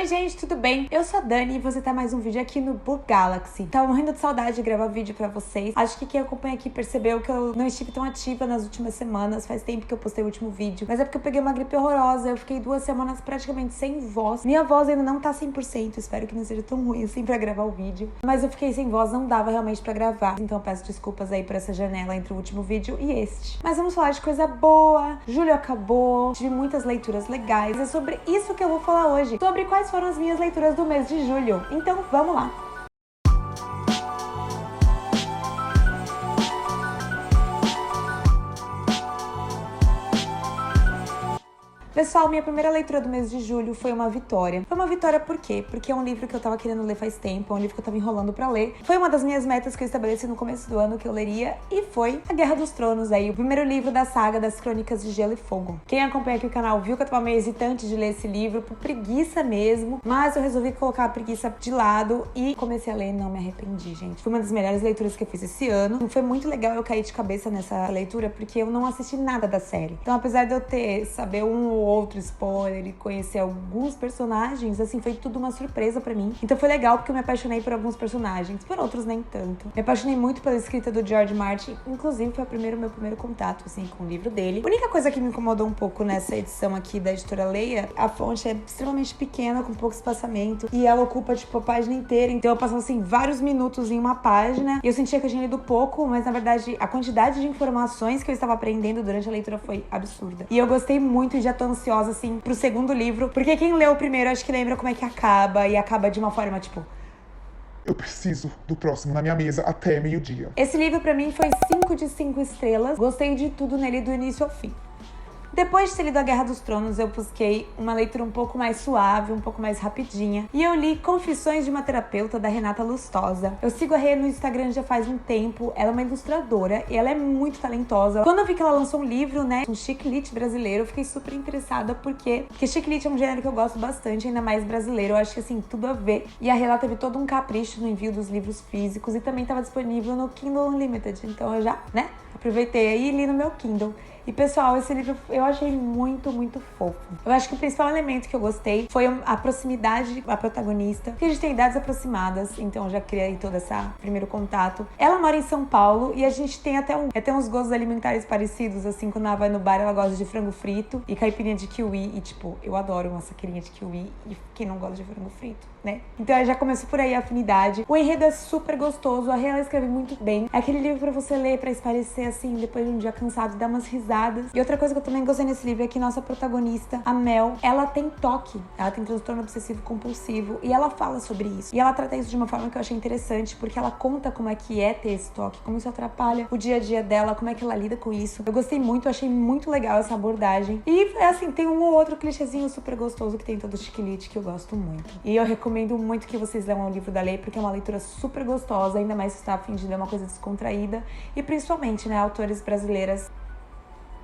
Oi gente, tudo bem? Eu sou a Dani e você tá mais um vídeo aqui no Book Galaxy. Tava morrendo de saudade de gravar vídeo pra vocês. Acho que quem acompanha aqui percebeu que eu não estive tão ativa nas últimas semanas. Faz tempo que eu postei o último vídeo. Mas é porque eu peguei uma gripe horrorosa. Eu fiquei 2 semanas praticamente sem voz. Minha voz ainda não tá 100%. Espero que não seja tão ruim assim pra gravar o vídeo. Mas eu fiquei sem voz, não dava realmente pra gravar. Então eu peço desculpas aí por essa janela entre o último vídeo e este. Mas vamos falar de coisa boa. Julho acabou. Tive muitas leituras legais. É sobre isso que eu vou falar hoje. Sobre quais foram as minhas leituras do mês de julho. Então, vamos lá! Pessoal, minha primeira leitura do mês de julho foi uma vitória. Foi uma vitória por quê? Porque é um livro que eu tava querendo ler faz tempo, é um livro que eu tava enrolando pra ler. Foi uma das minhas metas que eu estabeleci no começo do ano que eu leria e foi A Guerra dos Tronos aí, o primeiro livro da saga das Crônicas de Gelo e Fogo. Quem acompanha aqui o canal viu que eu tava meio hesitante de ler esse livro, por preguiça mesmo, mas eu resolvi colocar a preguiça de lado e comecei a ler e não me arrependi, gente. Foi uma das melhores leituras que eu fiz esse ano. Foi muito legal eu cair de cabeça nessa leitura porque eu não assisti nada da série. Então, apesar de eu saber um ou outro spoiler e conhecer alguns personagens, assim, foi tudo uma surpresa pra mim. Então foi legal porque eu me apaixonei por alguns personagens, por outros nem tanto. Me apaixonei muito pela escrita do George Martin, inclusive foi meu primeiro contato, assim, com o livro dele. A única coisa que me incomodou um pouco nessa edição aqui da editora Leia, a fonte é extremamente pequena, com pouco espaçamento, e ela ocupa, tipo, a página inteira. Então eu passava, assim, vários minutos em uma página, e eu sentia que eu tinha lido pouco, mas na verdade a quantidade de informações que eu estava aprendendo durante a leitura foi absurda. E eu gostei muito e já tô ansiosa, assim, pro segundo livro, porque quem leu o primeiro acho que lembra como é que acaba, e acaba de uma forma, tipo... Eu preciso do próximo na minha mesa até meio-dia. Esse livro pra mim foi 5 de 5 estrelas, gostei de tudo nele do início ao fim. Depois de ter lido A Guerra dos Tronos, eu busquei uma leitura um pouco mais suave, um pouco mais rapidinha. E eu li Confissões de uma Terapeuta, da Renata Lustosa. Eu sigo a Rê no Instagram já faz um tempo. Ela é uma ilustradora e ela é muito talentosa. Quando eu vi que ela lançou um livro, né, um chick lit brasileiro, eu fiquei super interessada porque chick lit é um gênero que eu gosto bastante, ainda mais brasileiro. Eu acho que, assim, tudo a ver. E a Rê, ela teve todo um capricho no envio dos livros físicos e também estava disponível no Kindle Unlimited. Então eu já, né, aproveitei aí e li no meu Kindle. E, pessoal, esse livro eu achei muito, muito fofo. Eu acho que o principal elemento que eu gostei foi a proximidade da protagonista, porque a gente tem idades aproximadas, então eu já criei todo esse primeiro contato. Ela mora em São Paulo e a gente tem até uns gostos alimentares parecidos, assim, quando ela vai no bar, ela gosta de frango frito e caipirinha de kiwi, e, tipo, eu adoro uma saqueirinha de kiwi, e quem não gosta de frango frito, né? Então já começou por aí a afinidade. O enredo é super gostoso, a Rê, ela escreve muito bem. É aquele livro pra você ler, pra espairecer, assim, depois de um dia cansado, dar umas risadas. E outra coisa que eu também gostei nesse livro é que nossa protagonista, a Mel, ela tem TOC, ela tem transtorno obsessivo compulsivo, e ela fala sobre isso. E ela trata isso de uma forma que eu achei interessante, porque ela conta como é que é ter esse TOC, como isso atrapalha o dia a dia dela, como é que ela lida com isso. Eu gostei muito, eu achei muito legal essa abordagem. E, assim, tem um ou outro clichêzinho super gostoso que tem todo o chiquilite que eu gosto muito. E eu recomendo muito que vocês leiam o livro da Lei, porque é uma leitura super gostosa, ainda mais se está a fim de ler uma coisa descontraída. E principalmente, né, autores brasileiras.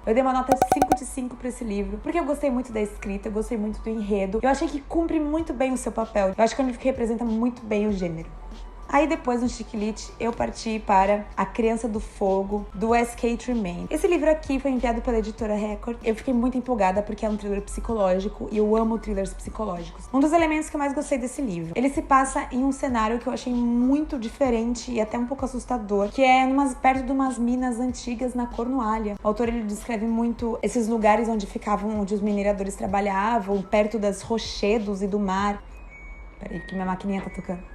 Eu dei uma nota 5 de 5 pra esse livro, porque eu gostei muito da escrita, eu gostei muito do enredo. Eu achei que cumpre muito bem o seu papel. Eu acho que é um livro que representa muito bem o gênero. Aí depois, no chiquilite, eu parti para A Criança do Fogo, do S.K. Tremaine. Esse livro aqui foi enviado pela editora Record. Eu fiquei muito empolgada porque é um thriller psicológico e eu amo thrillers psicológicos. Um dos elementos que eu mais gostei desse livro, ele se passa em um cenário que eu achei muito diferente e até um pouco assustador, que é perto de umas minas antigas na Cornualha. O autor, ele descreve muito esses lugares onde os mineradores trabalhavam, perto das rochedos e do mar. Peraí que minha maquininha tá tocando.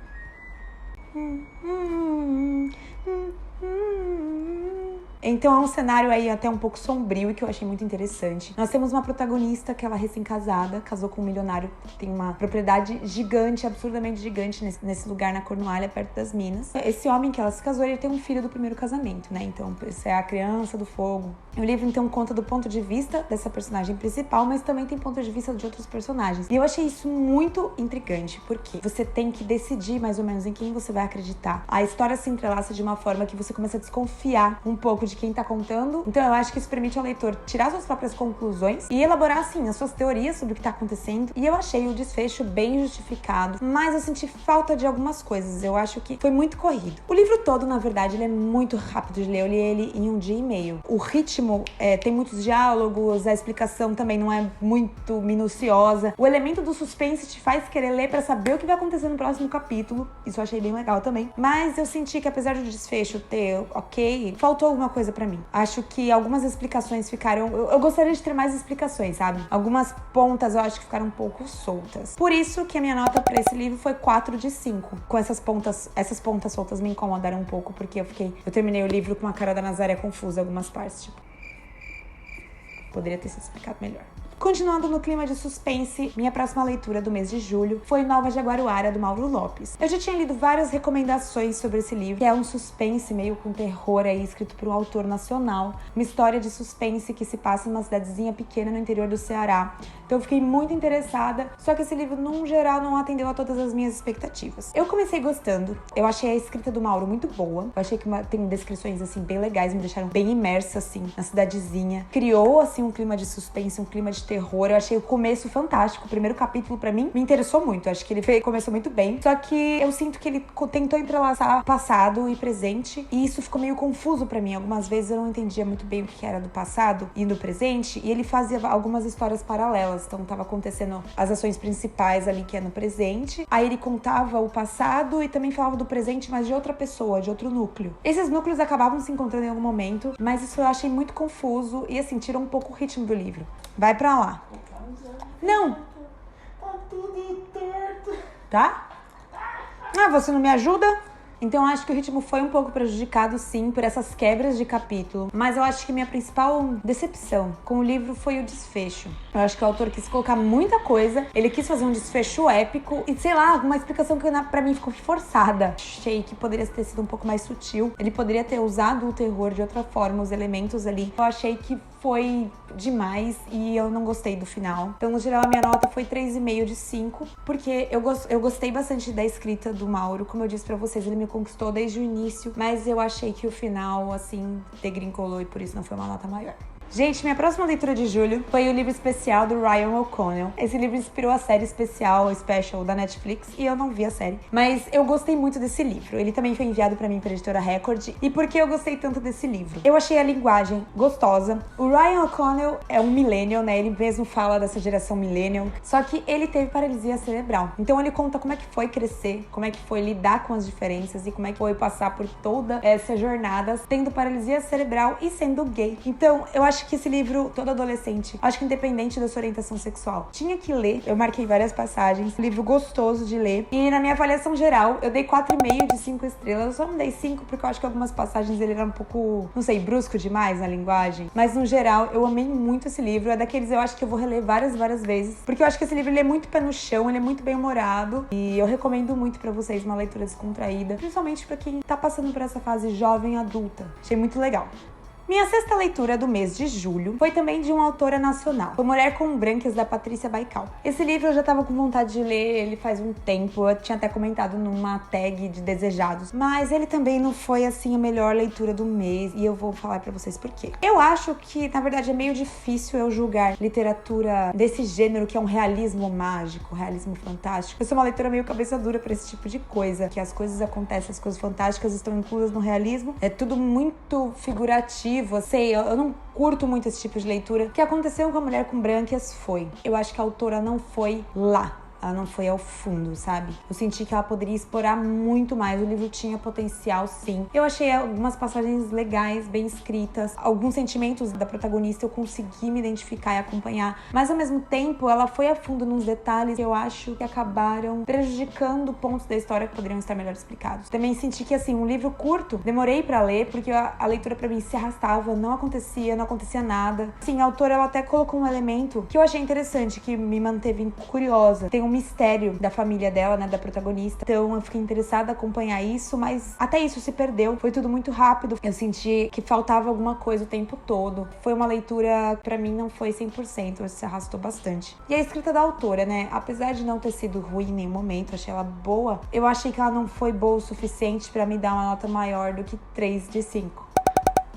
Então é um cenário aí até um pouco sombrio e que eu achei muito interessante. Nós temos uma protagonista que ela é recém-casada, casou com um milionário que tem uma propriedade gigante, absurdamente gigante nesse lugar na Cornualha, perto das minas. Esse homem que ela se casou, ele tem um filho do primeiro casamento, né? Então essa é a Criança do Fogo. O livro então conta do ponto de vista dessa personagem principal, mas também tem ponto de vista de outros personagens. E eu achei isso muito intrigante, porque você tem que decidir mais ou menos em quem você vai acreditar. A história se entrelaça de uma forma que você começa a desconfiar um pouco de de quem tá contando. Então eu acho que isso permite ao leitor tirar suas próprias conclusões e elaborar, assim, as suas teorias sobre o que tá acontecendo. E eu achei o desfecho bem justificado, mas eu senti falta de algumas coisas. Eu acho que foi muito corrido. O livro todo, na verdade, ele é muito rápido de ler. Eu li ele em 1 dia e meio. O ritmo tem muitos diálogos, a explicação também não é muito minuciosa. O elemento do suspense te faz querer ler pra saber o que vai acontecer no próximo capítulo. Isso eu achei bem legal também. Mas eu senti que, apesar do desfecho ter ok, faltou alguma coisa pra mim. Acho que algumas explicações ficaram... Eu gostaria de ter mais explicações, sabe? Algumas pontas eu acho que ficaram um pouco soltas. Por isso que a minha nota pra esse livro foi 4 de 5. Com essas pontas soltas me incomodaram um pouco, porque eu terminei o livro com a cara da Nazaré confusa em algumas partes, tipo... Poderia ter sido explicado melhor. Continuando no clima de suspense, minha próxima leitura do mês de julho foi Nova Jaguaruara, do Mauro Lopes. Eu já tinha lido várias recomendações sobre esse livro, que é um suspense meio com terror aí, escrito por um autor nacional. Uma história de suspense que se passa numa cidadezinha pequena no interior do Ceará. Então eu fiquei muito interessada, só que esse livro, num geral, não atendeu a todas as minhas expectativas. Eu comecei gostando, eu achei a escrita do Mauro muito boa. Eu achei que tem descrições, assim, bem legais, me deixaram bem imersa, assim, na cidadezinha. Criou, assim, um clima de suspense, um clima de terror. Eu achei o começo fantástico. O primeiro capítulo, pra mim, me interessou muito. Eu acho que ele começou muito bem. Só que eu sinto que ele tentou entrelaçar passado e presente, e isso ficou meio confuso pra mim. Algumas vezes eu não entendia muito bem o que era do passado e do presente, e ele fazia algumas histórias paralelas. Então tava acontecendo as ações principais ali, que é no presente. Aí ele contava o passado e também falava do presente, mas de outra pessoa, de outro núcleo. Esses núcleos acabavam se encontrando em algum momento, mas isso eu achei muito confuso e, assim, tirou um pouco o ritmo do livro. Vai pra lá. Não. Tá tudo torto. Tá? Ah, você não me ajuda? Então eu acho que o ritmo foi um pouco prejudicado, sim, por essas quebras de capítulo. Mas eu acho que minha principal decepção com o livro foi o desfecho. Eu acho que o autor quis colocar muita coisa. Ele quis fazer um desfecho épico e, sei lá, uma explicação que pra mim ficou forçada. Achei que poderia ter sido um pouco mais sutil. Ele poderia ter usado o terror de outra forma, os elementos ali. Eu achei que foi demais e eu não gostei do final. Então, no geral, a minha nota foi 3,5 de 5, porque eu gostei bastante da escrita do Mauro. Como eu disse pra vocês, ele me conquistou desde o início, mas eu achei que o final, assim, degrincolou e por isso não foi uma nota maior. Gente, minha próxima leitura de julho foi o livro especial do Ryan O'Connell. Esse livro inspirou a série especial, special da Netflix, e eu não vi a série. Mas eu gostei muito desse livro. Ele também foi enviado pra mim pela editora Record. E por que eu gostei tanto desse livro? Eu achei a linguagem gostosa. O Ryan O'Connell é um millennial, né? Ele mesmo fala dessa geração millennial. Só que ele teve paralisia cerebral. Então ele conta como é que foi crescer, como é que foi lidar com as diferenças e como é que foi passar por toda essa jornada tendo paralisia cerebral e sendo gay. Então eu acho que esse livro, todo adolescente, acho que independente da sua orientação sexual, tinha que ler. Eu marquei várias passagens, livro gostoso de ler. E na minha avaliação geral, eu dei 4,5 de 5 estrelas. Eu só não dei 5 porque eu acho que algumas passagens ele era um pouco, não sei, brusco demais na linguagem. Mas no geral, eu amei muito esse livro. É daqueles eu acho que eu vou reler várias vezes. Porque eu acho que esse livro ele é muito pé no chão, ele é muito bem humorado. E eu recomendo muito pra vocês uma leitura descontraída, principalmente pra quem tá passando por essa fase jovem adulta. Achei muito legal. Minha sexta leitura do mês de julho foi também de uma autora nacional. Foi Mulher com Brânquias, da Patrícia Baikal. Esse livro eu já tava com vontade de ler ele faz um tempo. Eu tinha até comentado numa tag de desejados. Mas ele também não foi, assim, a melhor leitura do mês. E eu vou falar pra vocês por quê. Eu acho que, na verdade, é meio difícil eu julgar literatura desse gênero, que é um realismo mágico, realismo fantástico. Eu sou uma leitora meio cabeça dura pra esse tipo de coisa. Que as coisas acontecem, as coisas fantásticas estão inclusas no realismo. É tudo muito figurativo. Eu não curto muito esse tipo de leitura. O que aconteceu com a Mulher com Brânquias foi... Eu acho que a autora não foi lá. Ela não foi ao fundo, sabe? Eu senti que ela poderia explorar muito mais. O livro tinha potencial, sim. Eu achei algumas passagens legais, bem escritas. Alguns sentimentos da protagonista eu consegui me identificar e acompanhar. Mas, ao mesmo tempo, ela foi a fundo nos detalhes que eu acho que acabaram prejudicando pontos da história que poderiam estar melhor explicados. Também senti que, assim, um livro curto, demorei pra ler, porque a leitura pra mim se arrastava, não acontecia nada. Assim, a autora, ela até colocou um elemento que eu achei interessante, que me manteve curiosa. Tem um mistério da família dela, né, da protagonista. Então eu fiquei interessada em acompanhar isso, mas até isso se perdeu. Foi tudo muito rápido. Eu senti que faltava alguma coisa o tempo todo. Foi uma leitura, pra mim, não foi 100%, se arrastou bastante. E a escrita da autora, né, apesar de não ter sido ruim em nenhum momento, eu achei ela boa, eu achei que ela não foi boa o suficiente pra me dar uma nota maior do que 3 de 5.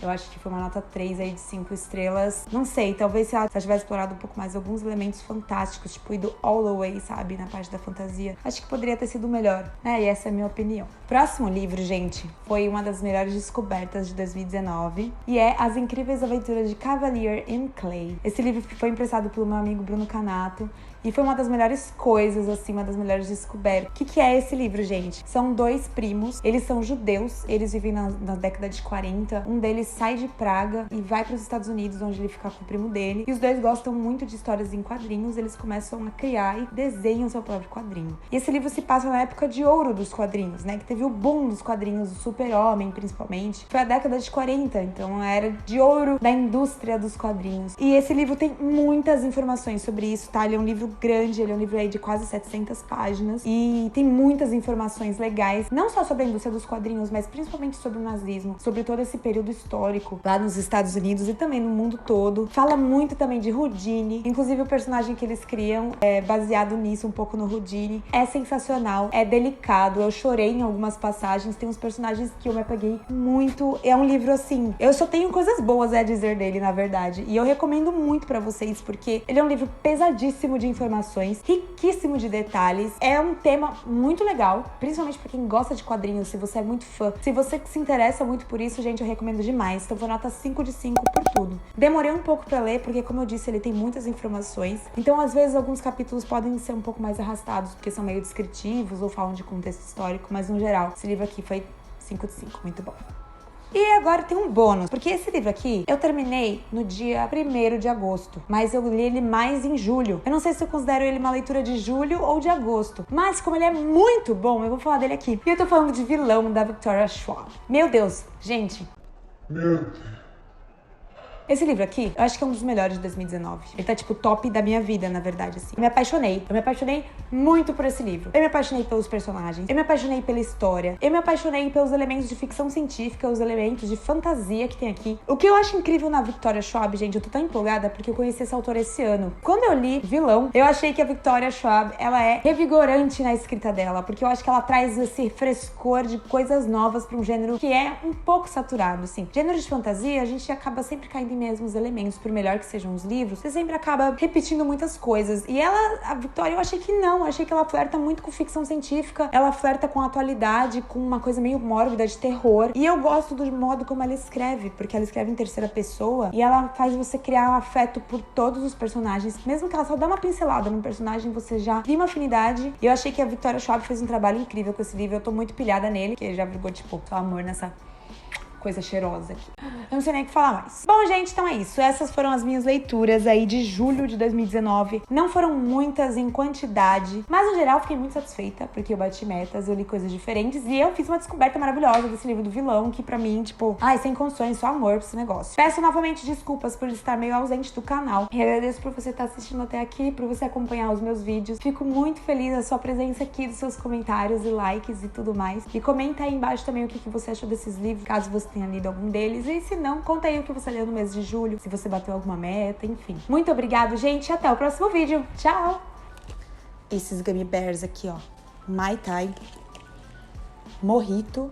Eu acho que foi uma nota 3 aí de 5 estrelas. Não sei, talvez se ela tivesse explorado um pouco mais alguns elementos fantásticos, tipo ido all the way, sabe, na parte da fantasia, acho que poderia ter sido melhor, né? E essa é a minha opinião. Próximo livro, gente, foi uma das melhores descobertas de 2019 e é As Incríveis Aventuras de Cavalier in Clay. Esse livro foi emprestado pelo meu amigo Bruno Canato e foi uma das melhores coisas, assim, uma das melhores descobertas. O que é esse livro, gente? São dois primos, eles são judeus, eles vivem na década de 40. Um deles sai de Praga e vai para os Estados Unidos, onde ele fica com o primo dele. E os dois gostam muito de histórias em quadrinhos, eles começam a criar e desenham seu próprio quadrinho. E esse livro se passa na época de ouro dos quadrinhos, né? Que teve o boom dos quadrinhos, do Super-Homem, principalmente. Foi a década de 40, então era de ouro da indústria dos quadrinhos. E esse livro tem muitas informações sobre isso, tá? Ele é um livro grande, ele é um livro aí de quase 700 páginas e tem muitas informações legais, não só sobre a indústria dos quadrinhos, mas principalmente sobre o nazismo, sobre todo esse período histórico lá nos Estados Unidos e também no mundo todo. Fala muito também de Houdini, inclusive o personagem que eles criam é baseado nisso, um pouco no Houdini. É sensacional, é delicado, eu chorei em algumas passagens, tem uns personagens que eu me apeguei muito. É um livro assim, eu só tenho coisas boas a dizer dele, na verdade, e eu recomendo muito pra vocês, porque ele é um livro pesadíssimo de informações, riquíssimo de detalhes, é um tema muito legal, principalmente pra quem gosta de quadrinhos, se você é muito fã, se você se interessa muito por isso, gente, eu recomendo demais. Então vou nota 5 de 5 por tudo. Demorei um pouco pra ler, porque como eu disse, ele tem muitas informações, então às vezes alguns capítulos podem ser um pouco mais arrastados, porque são meio descritivos ou falam de contexto histórico, mas no geral, esse livro aqui foi 5 de 5, muito bom. E agora tem um bônus, porque esse livro aqui eu terminei no dia 1º de agosto, mas eu li ele mais em julho. Eu não sei se eu considero ele uma leitura de julho ou de agosto, mas como ele é muito bom, eu vou falar dele aqui. E eu tô falando de Vilão, da Victoria Schwab. Meu Deus, gente. Meu Deus. Esse livro aqui, eu acho que é um dos melhores de 2019. Ele tá, tipo, top da minha vida, na verdade, assim. Eu me apaixonei muito por esse livro. Eu me apaixonei pelos personagens, eu me apaixonei pela história, eu me apaixonei pelos elementos de ficção científica, os elementos de fantasia que tem aqui. O que eu acho incrível na Victoria Schwab, gente, eu tô tão empolgada porque eu conheci essa autora esse ano. Quando eu li Vilão, eu achei que a Victoria Schwab, ela é revigorante na escrita dela, porque eu acho que ela traz esse frescor de coisas novas pra um gênero que é um pouco saturado, assim. Gênero de fantasia, a gente acaba sempre caindo em mesmos elementos, por melhor que sejam os livros, você sempre acaba repetindo muitas coisas. E ela, a Victoria, eu achei que não, eu achei que ela flerta muito com ficção científica, ela flerta com a atualidade, com uma coisa meio mórbida de terror. E eu gosto do modo como ela escreve, porque ela escreve em terceira pessoa e ela faz você criar um afeto por todos os personagens, mesmo que ela só dá uma pincelada no personagem, você já cria uma afinidade. E eu achei que a Victoria Schwab fez um trabalho incrível com esse livro, eu tô muito pilhada nele, que já virou, tipo, só amor nessa coisa cheirosa aqui. Eu não sei nem o que falar mais. Bom, gente, então é isso. Essas foram as minhas leituras aí de julho de 2019. Não foram muitas em quantidade, mas no geral fiquei muito satisfeita, porque eu bati metas, eu li coisas diferentes e eu fiz uma descoberta maravilhosa desse livro do Vilão, que pra mim, tipo, ai, sem condições, só amor pra esse negócio. Peço novamente desculpas por estar meio ausente do canal. E agradeço por você estar assistindo até aqui, por você acompanhar os meus vídeos. Fico muito feliz da sua presença aqui, dos seus comentários e likes e tudo mais. E comenta aí embaixo também o que você achou desses livros, caso você tenha lido algum deles. E se não, conta aí o que você leu no mês de julho, se você bateu alguma meta, enfim. Muito obrigado, gente. Até o próximo vídeo. Tchau! Esses gummy bears aqui, ó. Mai Tai, Mojito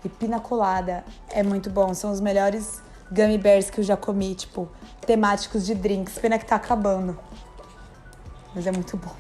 e Pina Colada. É muito bom. São os melhores gummy bears que eu já comi, tipo, temáticos de drinks. Pena que tá acabando. Mas é muito bom.